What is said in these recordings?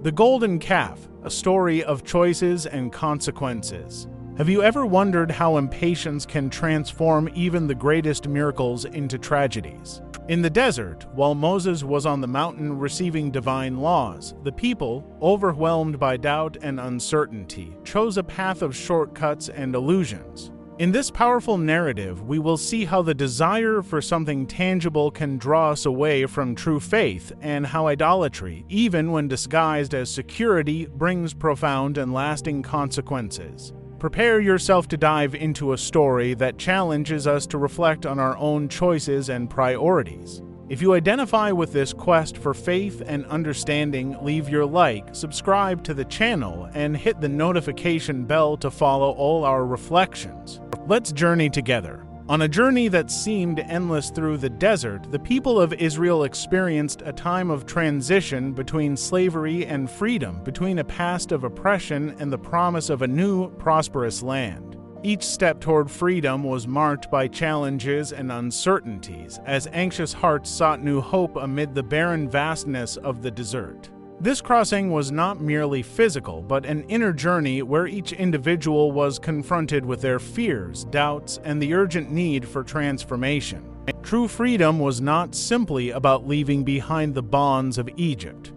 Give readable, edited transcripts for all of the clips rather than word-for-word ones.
The Golden Calf, a story of choices and consequences. Have you ever wondered how impatience can transform even the greatest miracles into tragedies? In the desert, while Moses was on the mountain receiving divine laws, the people, overwhelmed by doubt and uncertainty, chose a path of shortcuts and illusions. In this powerful narrative, we will see how the desire for something tangible can draw us away from true faith, and how idolatry, even when disguised as security, brings profound and lasting consequences. Prepare yourself to dive into a story that challenges us to reflect on our own choices and priorities. If you identify with this quest for faith and understanding, leave your like, subscribe to the channel, and hit the notification bell to follow all our reflections. Let's journey together. On a journey that seemed endless through the desert, the people of Israel experienced a time of transition between slavery and freedom, between a past of oppression and the promise of a new, prosperous land. Each step toward freedom was marked by challenges and uncertainties, as anxious hearts sought new hope amid the barren vastness of the desert. This crossing was not merely physical, but an inner journey where each individual was confronted with their fears, doubts, and the urgent need for transformation. True freedom was not simply about leaving behind the bonds of Egypt.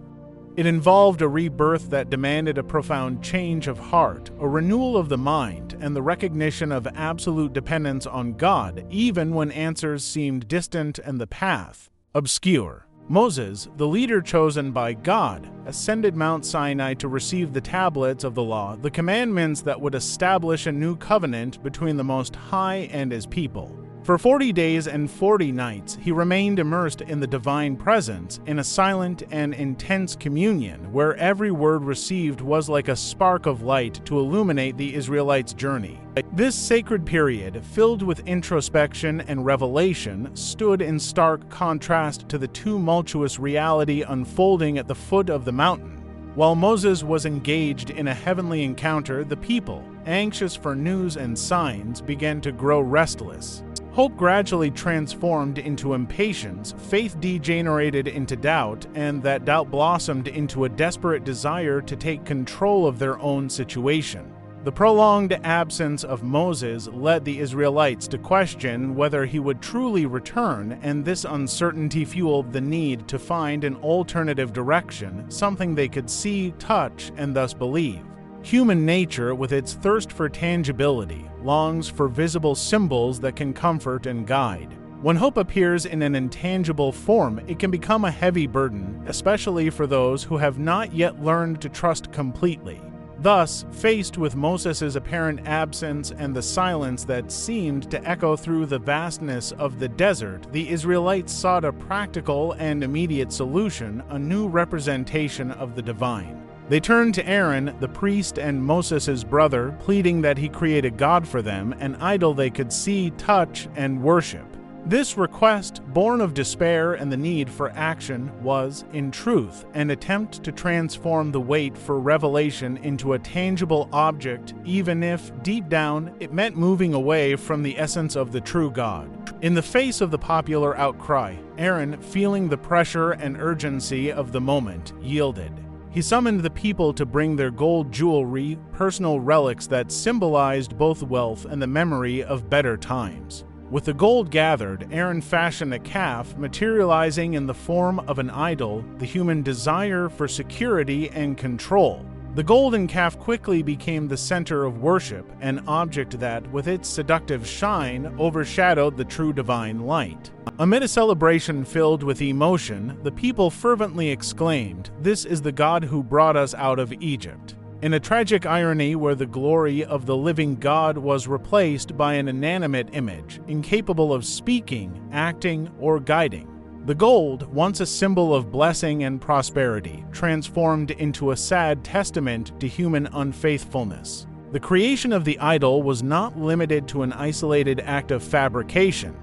It involved a rebirth that demanded a profound change of heart, a renewal of the mind, and the recognition of absolute dependence on God, even when answers seemed distant and the path obscure. Moses, the leader chosen by God, ascended Mount Sinai to receive the tablets of the law, the commandments that would establish a new covenant between the Most High and His people. For 40 days and 40 nights, he remained immersed in the divine presence, in a silent and intense communion, where every word received was like a spark of light to illuminate the Israelites' journey. This sacred period, filled with introspection and revelation, stood in stark contrast to the tumultuous reality unfolding at the foot of the mountain. While Moses was engaged in a heavenly encounter, the people, anxious for news and signs, began to grow restless. Hope gradually transformed into impatience, faith degenerated into doubt, and that doubt blossomed into a desperate desire to take control of their own situation. The prolonged absence of Moses led the Israelites to question whether he would truly return, and this uncertainty fueled the need to find an alternative direction, something they could see, touch, and thus believe. Human nature, with its thirst for tangibility, longs for visible symbols that can comfort and guide. When hope appears in an intangible form, it can become a heavy burden, especially for those who have not yet learned to trust completely. Thus, faced with Moses' apparent absence and the silence that seemed to echo through the vastness of the desert, the Israelites sought a practical and immediate solution, a new representation of the divine. They turned to Aaron, the priest and Moses' brother, pleading that he create a god for them, an idol they could see, touch, and worship. This request, born of despair and the need for action, was, in truth, an attempt to transform the wait for revelation into a tangible object, even if, deep down, it meant moving away from the essence of the true God. In the face of the popular outcry, Aaron, feeling the pressure and urgency of the moment, yielded. He summoned the people to bring their gold jewelry, personal relics that symbolized both wealth and the memory of better times. With the gold gathered, Aaron fashioned a calf, materializing in the form of an idol, the human desire for security and control. The golden calf quickly became the center of worship, an object that, with its seductive shine, overshadowed the true divine light. Amid a celebration filled with emotion, the people fervently exclaimed, "This is the God who brought us out of Egypt." In a tragic irony where the glory of the living God was replaced by an inanimate image, incapable of speaking, acting, or guiding. The gold, once a symbol of blessing and prosperity, transformed into a sad testament to human unfaithfulness. The creation of the idol was not limited to an isolated act of fabrication.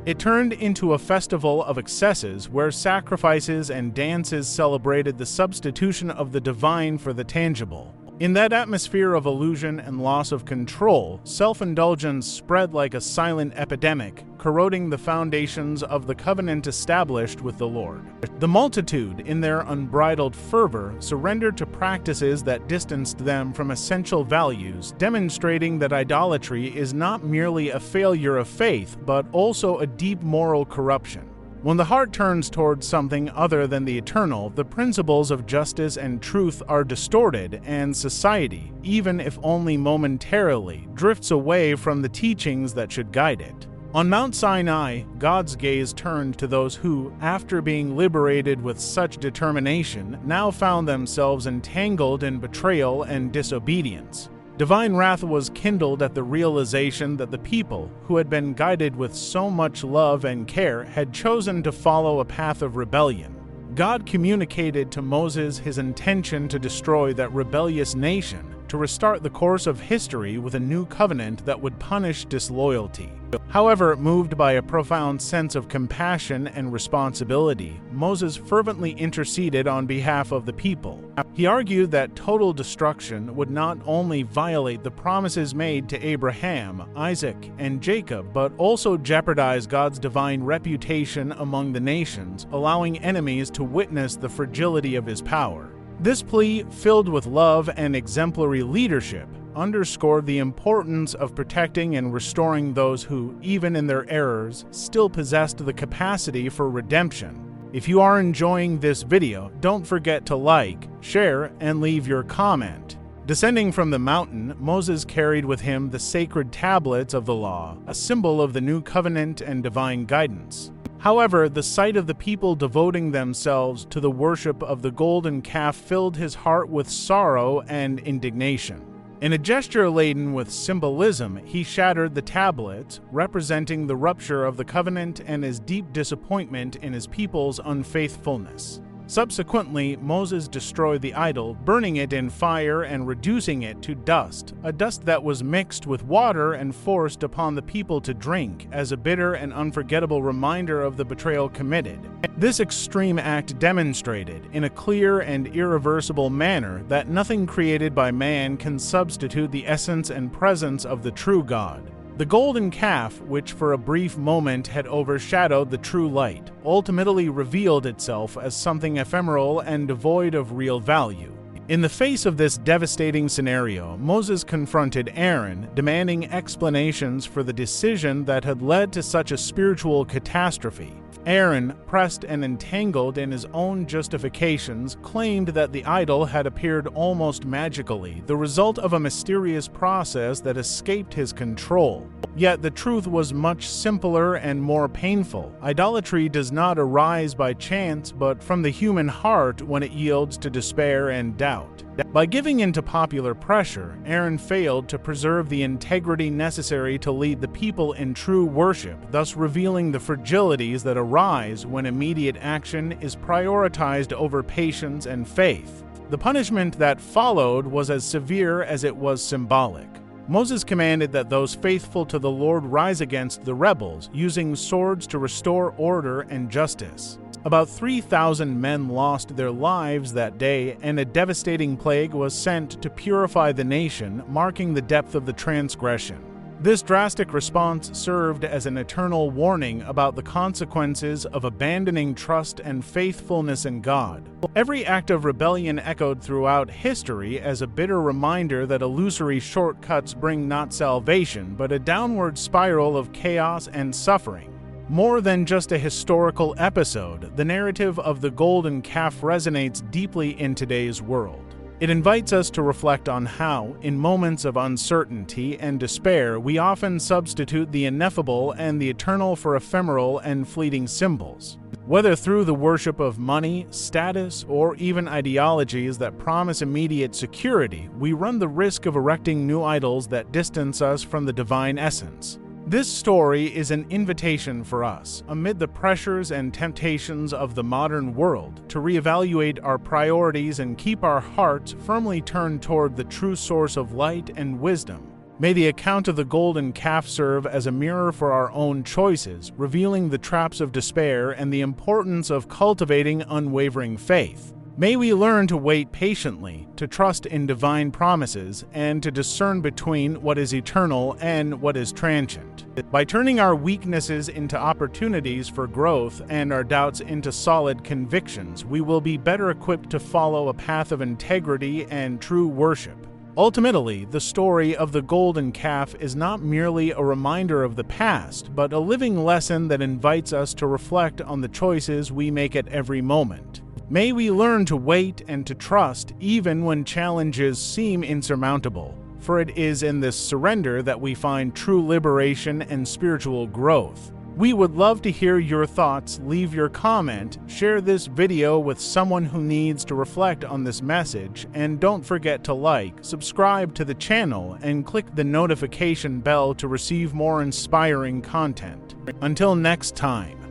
It turned into a festival of excesses where sacrifices and dances celebrated the substitution of the divine for the tangible. In that atmosphere of illusion and loss of control, self-indulgence spread like a silent epidemic, corroding the foundations of the covenant established with the Lord. The multitude, in their unbridled fervor, surrendered to practices that distanced them from essential values, demonstrating that idolatry is not merely a failure of faith, but also a deep moral corruption. When the heart turns towards something other than the eternal, the principles of justice and truth are distorted, and society, even if only momentarily, drifts away from the teachings that should guide it. On Mount Sinai, God's gaze turned to those who, after being liberated with such determination, now found themselves entangled in betrayal and disobedience. Divine wrath was kindled at the realization that the people, who had been guided with so much love and care, had chosen to follow a path of rebellion. God communicated to Moses his intention to destroy that rebellious nation, to restart the course of history with a new covenant that would punish disloyalty. However, moved by a profound sense of compassion and responsibility, Moses fervently interceded on behalf of the people. He argued that total destruction would not only violate the promises made to Abraham, Isaac, and Jacob, but also jeopardize God's divine reputation among the nations, allowing enemies to witness the fragility of his power. This plea, filled with love and exemplary leadership, underscored the importance of protecting and restoring those who, even in their errors, still possessed the capacity for redemption. If you are enjoying this video, don't forget to like, share, and leave your comment. Descending from the mountain, Moses carried with him the sacred tablets of the law, a symbol of the new covenant and divine guidance. However, the sight of the people devoting themselves to the worship of the golden calf filled his heart with sorrow and indignation. In a gesture laden with symbolism, he shattered the tablets, representing the rupture of the covenant and his deep disappointment in his people's unfaithfulness. Subsequently, Moses destroyed the idol, burning it in fire and reducing it to dust, a dust that was mixed with water and forced upon the people to drink, as a bitter and unforgettable reminder of the betrayal committed. This extreme act demonstrated, in a clear and irreversible manner, that nothing created by man can substitute the essence and presence of the true God. The golden calf, which for a brief moment had overshadowed the true light, ultimately revealed itself as something ephemeral and devoid of real value. In the face of this devastating scenario, Moses confronted Aaron, demanding explanations for the decision that had led to such a spiritual catastrophe. Aaron, pressed and entangled in his own justifications, claimed that the idol had appeared almost magically, the result of a mysterious process that escaped his control. Yet the truth was much simpler and more painful. Idolatry does not arise by chance, but from the human heart when it yields to despair and doubt. By giving in to popular pressure, Aaron failed to preserve the integrity necessary to lead the people in true worship, thus revealing the fragilities that arise when immediate action is prioritized over patience and faith. The punishment that followed was as severe as it was symbolic. Moses commanded that those faithful to the Lord rise against the rebels, using swords to restore order and justice. About 3,000 men lost their lives that day, and a devastating plague was sent to purify the nation, marking the depth of the transgression. This drastic response served as an eternal warning about the consequences of abandoning trust and faithfulness in God. Every act of rebellion echoed throughout history as a bitter reminder that illusory shortcuts bring not salvation, but a downward spiral of chaos and suffering. More than just a historical episode, the narrative of the golden calf resonates deeply in today's world. It invites us to reflect on how, in moments of uncertainty and despair, we often substitute the ineffable and the eternal for ephemeral and fleeting symbols. Whether through the worship of money, status, or even ideologies that promise immediate security, we run the risk of erecting new idols that distance us from the divine essence. This story is an invitation for us, amid the pressures and temptations of the modern world, to reevaluate our priorities and keep our hearts firmly turned toward the true source of light and wisdom. May the account of the golden calf serve as a mirror for our own choices, revealing the traps of despair and the importance of cultivating unwavering faith. May we learn to wait patiently, to trust in divine promises, and to discern between what is eternal and what is transient. By turning our weaknesses into opportunities for growth and our doubts into solid convictions, we will be better equipped to follow a path of integrity and true worship. Ultimately, the story of the golden calf is not merely a reminder of the past, but a living lesson that invites us to reflect on the choices we make at every moment. May we learn to wait and to trust even when challenges seem insurmountable, for it is in this surrender that we find true liberation and spiritual growth. We would love to hear your thoughts. Leave your comment, share this video with someone who needs to reflect on this message, and don't forget to like, subscribe to the channel, and click the notification bell to receive more inspiring content. Until next time.